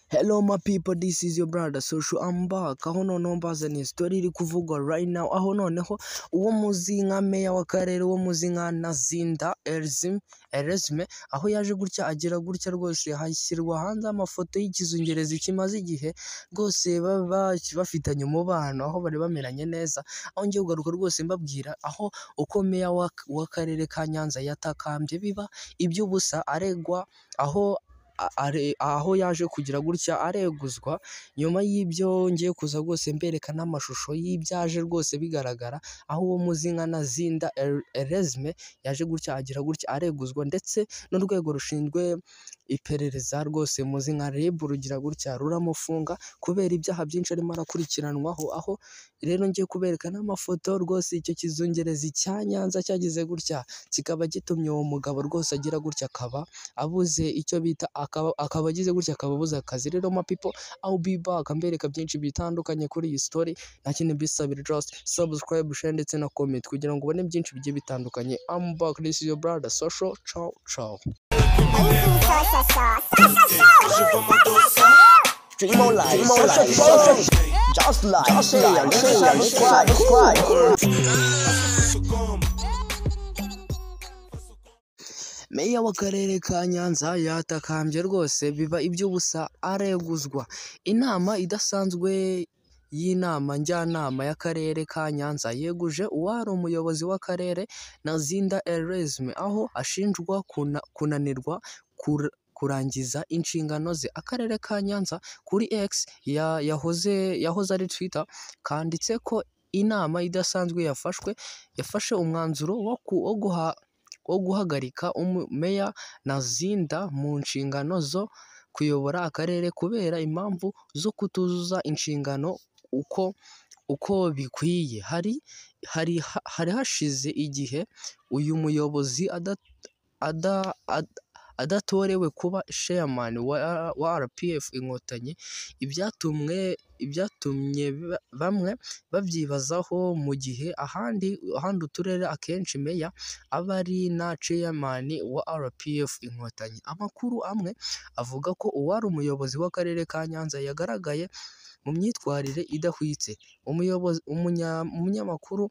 Hello my people, this is your brother Social. I'm back. Aho noneho mbazaniye story iri kuvugwa right now. Aho noneho uwo muzi nka meya w'akarere, uwo muzi nka Nazinda Erezme, aho yaje gutya agira gutya rwose hashyirwa hanze amafoto y'ikizungerezi kimaze igihe rwose bafitanye umubano, aho bari bameranye neza. Aho ngiye kugaruka rwose mbabwira aho uko meya w'akarere ka Nyanza yatakambye biba iby'ubusa aregwa, aho yaje kugira gutya areguzwa. Nyuma y'ibyo ngiye kuza rwose mbereka n'amashusho y'ibyaje rwose bigaragara, aho uwo muzi nka Nazinda Erezme yaje gutya agira gutya areguzwa, ndetse n'urwego rushinzwe iperereza rwose muzi nka RIB rugira gutya ruramufunga kubera ibyaha byinshi arimo arakurikiranwaho. Aho rero ngiye kubereka n'amafoto rwose icyo kizungerezi cya Nyanza cyagize gutya kikaba gitumye uwo mugabo rwose agira gutya akaba abuze icyo bita akaba agize gutya akaba abuze akazi. Rero my people, I'll be back mbereka byinshi bitandukanye kuri iyi story. Nta kintu bisabira, just subscribe, share ndetse na comment kugira ngo ubone byinshi bigiye bitandukanye. I'm back, this is your brother Social. Ciao ciao. Stream on live, just like, share and subscribe. Meya w'akarere ka Nyanza yatakambye rwose biba iby'ubusa areguzwa. Inama idasanzwe y'inama njyanama y'akarere ka Nyanza yeguje uwari umuyobozi w'akarere Nazinda Erezme, aho ashinjwa kunanirwa kurangiza inshingano ze. Akarere ka Nyanza kuri X yahoze ari Twitter kanditse ko inama idasanzwe yafashe umwanzuro wo guhagarika meya Nazinda mu nshingano zo kuyobora akarere kubera impamvu zo kutuzuza inshingano uko bikwiye. Hari hashize igihe uyu muyobozi adatorewe kuba chairman wa RPF Inkotanyi, ibyatumye bamwe babyibazaho, mu gihe ahandi uturere akenshi meya aba ari na chairman wa RPF Inkotanyi. Amakuru amwe avuga ko uwari umuyobozi w'akarere ka Nyanza yagaragaye mu myitwarire idahwitse. Umunyamakuru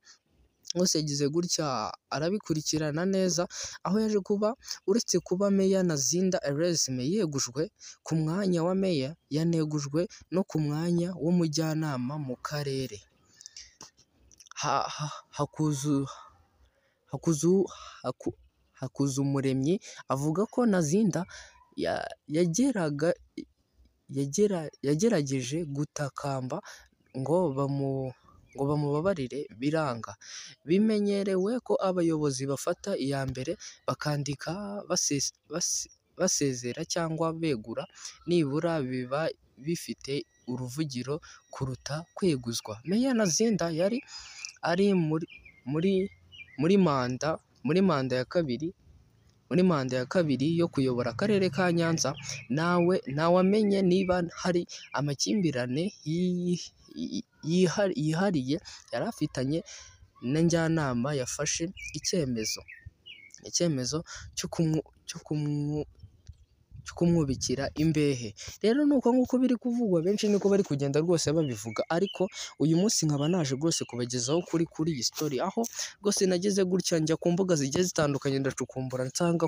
wose yagize gutya arabikurikirana neza, aho yaje kuba uretse kuba meya Nazinda Erezme yegujwe ku mwanya wa meya, yanegujwe no ku mwanya w'umujyanama mu karere. Hakuzumuremyi avuga ko Nazinda yagerageje gutakamba ngo bamubabarire biranga. Bimenyerewe ko abayobozi bafata iya mbere bakandika basezera cyangwa begura, nibura biba bifite uruvugiro kuruta kweguzwa. Meya Nazinda yari ari muri manda ya kabiri yo kuyobora akarere ka Nyanza. Ntawamenye niba hari amakimbirane yihariye yari afitanye na njyanama yafashe icyemezo cyo kumwubikira imbehe. Rero nuko nk'uko biri kuvugwa, benshi niko bari kugenda rwose babivuga, ariko uyu munsi nkaba naje rwose kubagezaho kuri iyi story, aho rwose nageze gutya njya ku mbuga zigiye zitandukanye ndacukumbura nsanga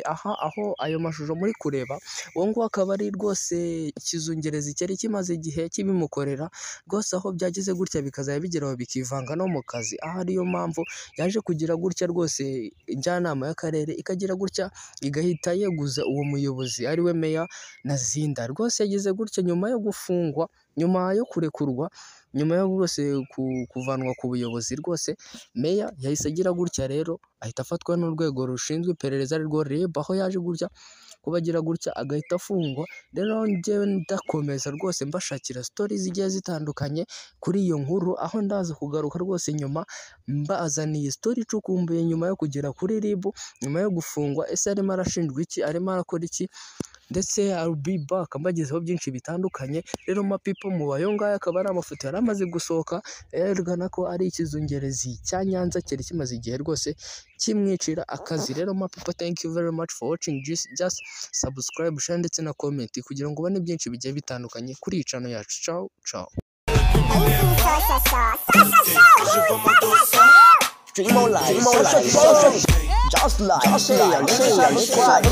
aho ayo mashusho muri kureba, uwo nguwo akaba ari rwose ikizungerezi cyari kimaze igihe kibimukorera rwose, aho byageze gutya bikazajya bigeraho bikivanga no mu kazi. Aho ariyo mpamvu yaje kugira gutya rwose njyanama y'akarere ikagira gutya igahita yeguza uwo muyobozi ari we meya Nazinda. Rwose yagize gutya nyuma yo gufungwa, nyuma yo kurekurwa, nyuma yo rwose kuvanwa ku buyobozi, rwose meya yahise agira gutya rero ahita afatwa n'urwego rushinzwe iperereza ari rwo RIB, aho yaje gutya kubagira gutya agahita afungwa. Rero njyewe ndakomeza rwose mbashakira stories zigiye zitandukanye kuri iyo nkuru, aho ndaza kugaruka rwose nyuma mbazaniye story icukumbuye nyuma yo kugera kuri RIB, nyuma yo gufungwa. Ese arimo arashinjwa iki, arimo arakora iki? ndetse I'll be back mbagezeho byinshi bitandukanye. Rero ma people mubayo ngayo akaba ari amafoto yari amaze gusohoka yerekana ko ari ikizungerezi cya Nyanza cyari kimaze igihe rwose kimwicira akazi. Rero ma people, thank you very much for watching, just subscribe, share ndetse na comment kugira ngo ubone byinshi bigiye bitandukanye kuri iyi channel yacu. Ciao ciao. Stream on live, just like, share, and subscribe.